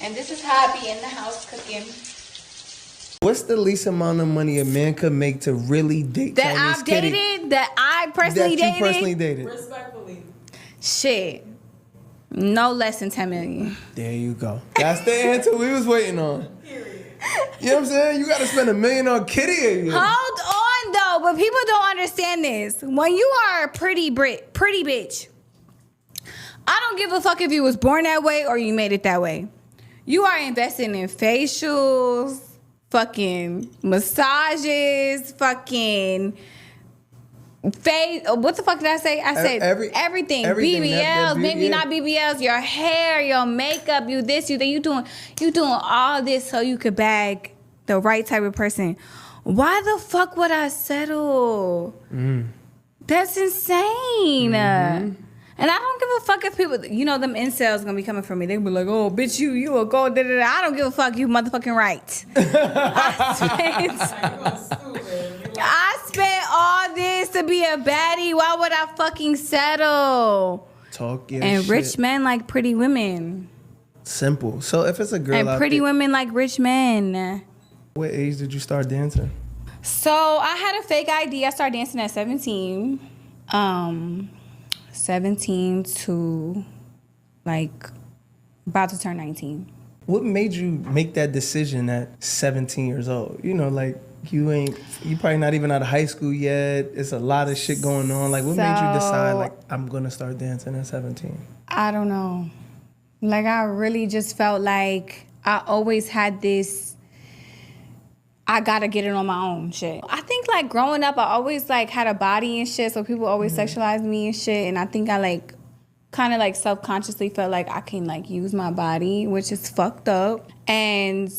And this is how I be in the house cooking. What's the least amount of money a man could make to really date That Chinese I've kitty? dated, that I personally That you dated? personally dated. Respectfully. Shit. No less than 10 million. There you go. That's the answer we was waiting on. Period. You know what I'm saying? You gotta spend $1 million on kitty. Hold on though, but people don't understand this. When you are a pretty bitch, I don't give a fuck if you was born that way or you made it that way. You are investing in facials, fucking massages, fucking face. What the fuck did I say? I said everything. BBLs, maybe not BBLs. Your hair, your makeup, you this, you that. You doing all this so you could bag the right type of person. Why the fuck would I settle? That's insane. And I don't give a fuck if people, them incels gonna be coming for me. They be like, oh, bitch, you a gold, da-da-da. I don't give a fuck, you motherfucking right. I spent all this to be a baddie. Why would I fucking settle? Talk your and shit. rich men like pretty women. Simple. So if it's a girl and pretty women like rich men. What age did you start dancing? So I had a fake ID. I started dancing at 17. 17 to about to turn 19. What made you make that decision at 17 years old? You probably not even out of high school yet. It's a lot of shit going on. What made you decide I'm gonna start dancing at 17? I don't know. I really just felt like I always had this, I gotta get it on my own shit. I think growing up, I always had a body and shit, so people always sexualized me and shit, and I think I kind of self-consciously felt like I can use my body, which is fucked up. And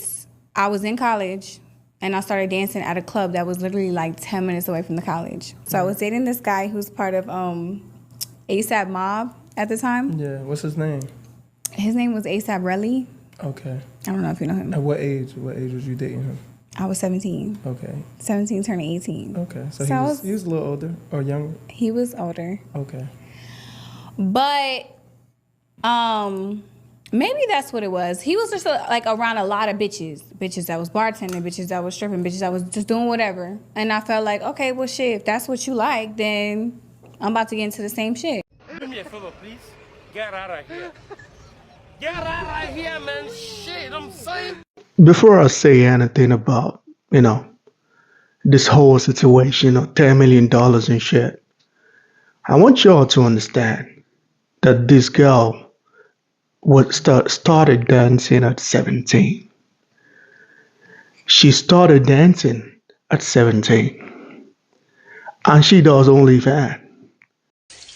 I was in college and I started dancing at a club that was literally 10 minutes away from the college. So I was dating this guy who's part of ASAP Mob at the time. Yeah, what's his name? His name was A AP Relli. Okay. I don't know if you know him. At what age? What age was you dating him? I was 17. Okay. 17 turning 18. Okay. So he was a little older or younger? He was older. Okay. But maybe that's what it was. He was just around a lot of bitches. Bitches that was bartending, bitches that was stripping, bitches that was just doing whatever. And I felt like, okay, well shit, if that's what you like, then I'm about to get into the same shit. Do me a favor, please. Get out of here. Get out of here, man. Shit, I'm saying. Before I say anything about, this whole situation of $10 million and shit, I want y'all to understand that this girl started dancing at 17. She started dancing at 17. And she does OnlyFans.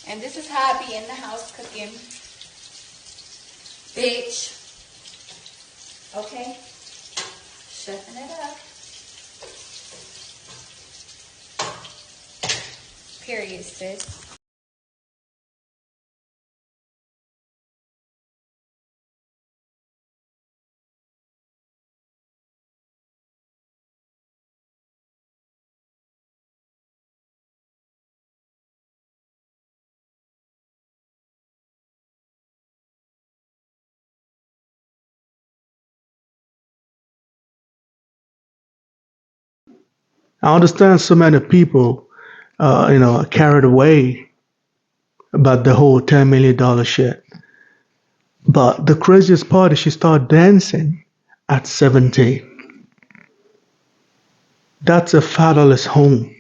And this is how I be in the house cooking. Bitch. Okay? Shuffling it up. Period, sis. I understand so many people, are carried away about the whole $10 million shit. But the craziest part is she started dancing at 17. That's a fatherless home.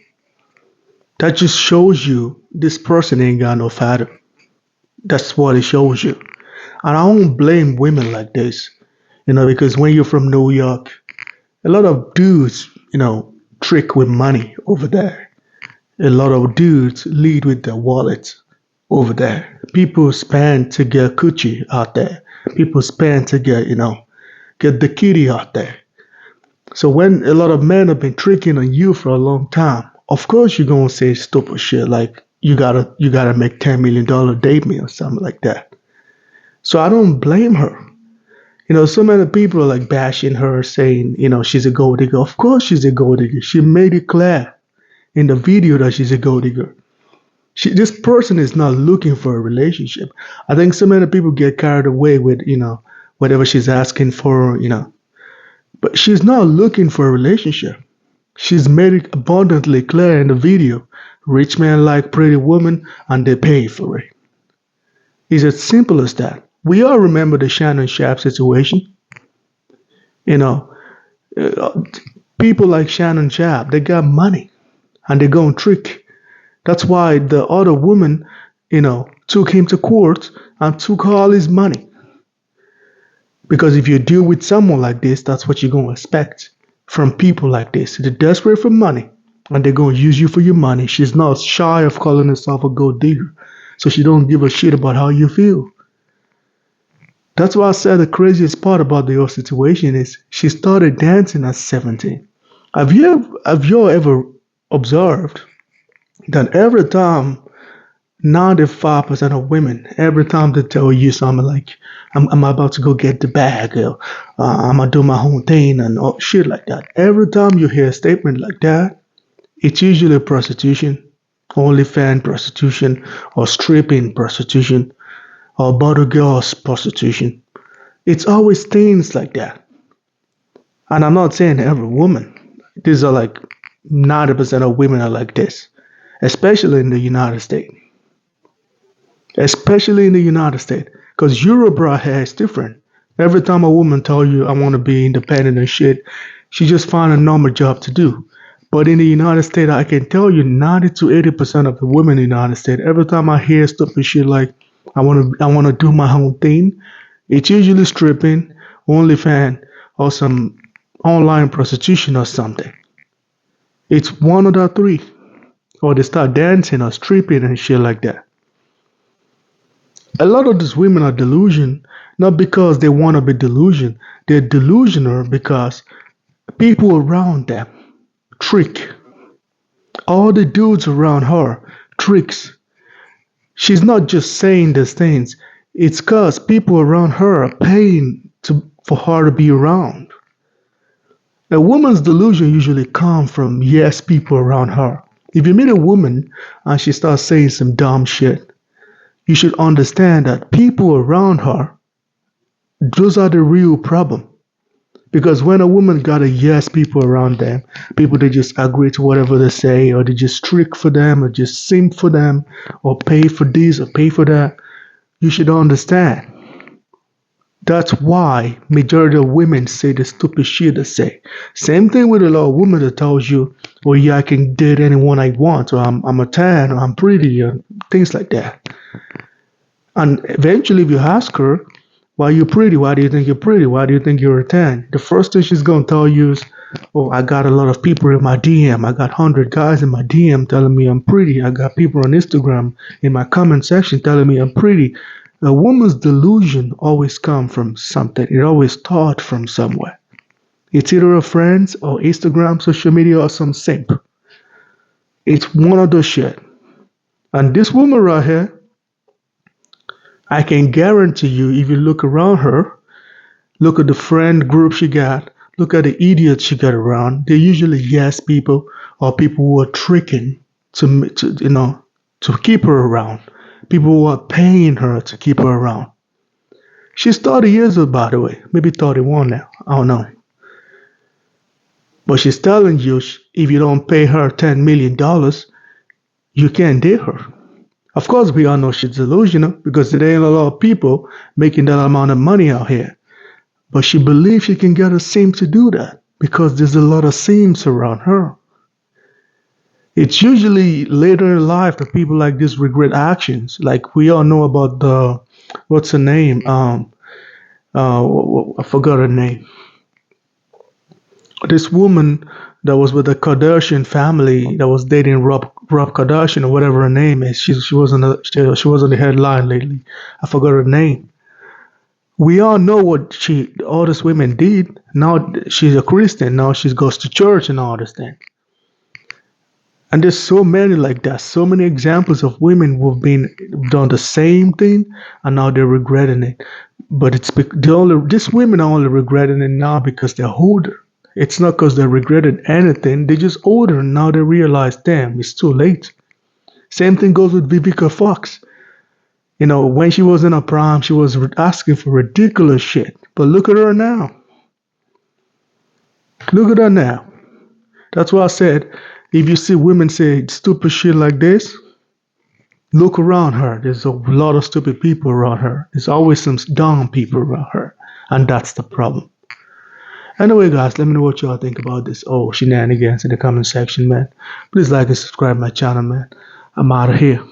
That just shows you this person ain't got no father. That's what it shows you. And I don't blame women like this, because when you're from New York, a lot of dudes, trick with money over there. A lot of dudes lead with their wallets over there. People spend to get coochie out there. People spend to get the kitty out there. So when a lot of men have been tricking on you for a long time, of course you're gonna say stupid shit like you gotta make $10 million date me or something like that. So I don't blame her. So many people are bashing her, saying, she's a gold digger. Of course she's a gold digger. She made it clear in the video that she's a gold digger. This person is not looking for a relationship. I think so many people get carried away with whatever she's asking for, But she's not looking for a relationship. She's made it abundantly clear in the video. Rich men like pretty women and they pay for it. It's as simple as that. We all remember the Shannon Sharp situation. You know, uh, People like Shannon Sharp, they got money and they go and trick. That's why the other woman, took him to court and took all his money. Because if you deal with someone like this, that's what you're going to expect from people like this. They're desperate for money and they're going to use you for your money. She's not shy of calling herself a gold digger. So she don't give a shit about how you feel. That's why I said the craziest part about the whole situation is she started dancing at 17. Have you ever observed that every time 95% of women, every time they tell you something like, I'm about to go get the bag, or I'm going to do my own thing, and all, shit like that. Every time you hear a statement like that, it's usually prostitution, OnlyFans prostitution, or stripping prostitution, or bottle girls prostitution. It's always things like that. And I'm not saying every woman. These are like 90% of women are like this, especially in the United States. Especially in the United States. Because Europe right here is different. Every time a woman tells you, I want to be independent and shit, she just find a normal job to do. But in the United States, I can tell you 90 to 80% of the women in the United States, every time I hear stupid shit like, I want to do my own thing, it's usually stripping, OnlyFans, or some online prostitution or something. It's one of the three. Or they start dancing or stripping and shit like that. A lot of these women are delusional, not because they want to be delusional. They're delusional because people around them trick. All the dudes around her tricks. She's not just saying these things. It's because people around her are paying for her to be around. A woman's delusion usually comes from yes people around her. If you meet a woman and she starts saying some dumb shit, you should understand that people around her, those are the real problem. Because when a woman got a yes people around them, people they just agree to whatever they say, or they just trick for them, or just simp for them, or pay for this or pay for that, you should understand. That's why majority of women say the stupid shit they say. Same thing with a lot of women that tells you, "Oh yeah, I can date anyone I want," or I'm a tan, or I'm pretty, or things like that. And eventually, if you ask her, "Why are you pretty? Why do you think you're pretty? Why do you think you're a tan?" The first thing she's gonna tell you is, "Oh, I got a lot of people in my DM. I got 100 guys in my DM telling me I'm pretty. I got people on Instagram in my comment section telling me I'm pretty." A woman's delusion always comes from something. It always starts from somewhere. It's either her friends or Instagram, social media, or some simp. It's one of those shit. And this woman right here, I can guarantee you, if you look around her, look at the friend group she got, look at the idiots she got around. They're usually yes people or people who are tricking to keep her around. People who are paying her to keep her around. She's 30 years old, by the way. Maybe 31 now. I don't know. But she's telling you if you don't pay her $10 million, you can't date her. Of course, we all know she's delusional because there ain't a lot of people making that amount of money out here. But she believes she can get a simp to do that because there's a lot of simps around her. It's usually later in life that people like this regret actions. Like we all know about what's her name? I forgot her name. This woman that was with the Kardashian family that was dating Rob Kardashian or whatever her name is. She was on the headline lately. I forgot her name. We all know what all these women did. Now she's a Christian. Now she goes to church and all this thing. And there's so many like that, so many examples of women who've been done the same thing and now they're regretting it. But these women are only regretting it now because they're older. It's not because they regretted anything. They're just older and now they realize, damn, it's too late. Same thing goes with Vivica Fox. When she was in her prime, she was asking for ridiculous shit. But look at her now. Look at her now. That's why I said, if you see women say stupid shit like this, look around her. There's a lot of stupid people around her. There's always some dumb people around her. And that's the problem. Anyway, guys, let me know what y'all think about this shenanigans in the comment section, man. Please like and subscribe my channel, man. I'm out of here.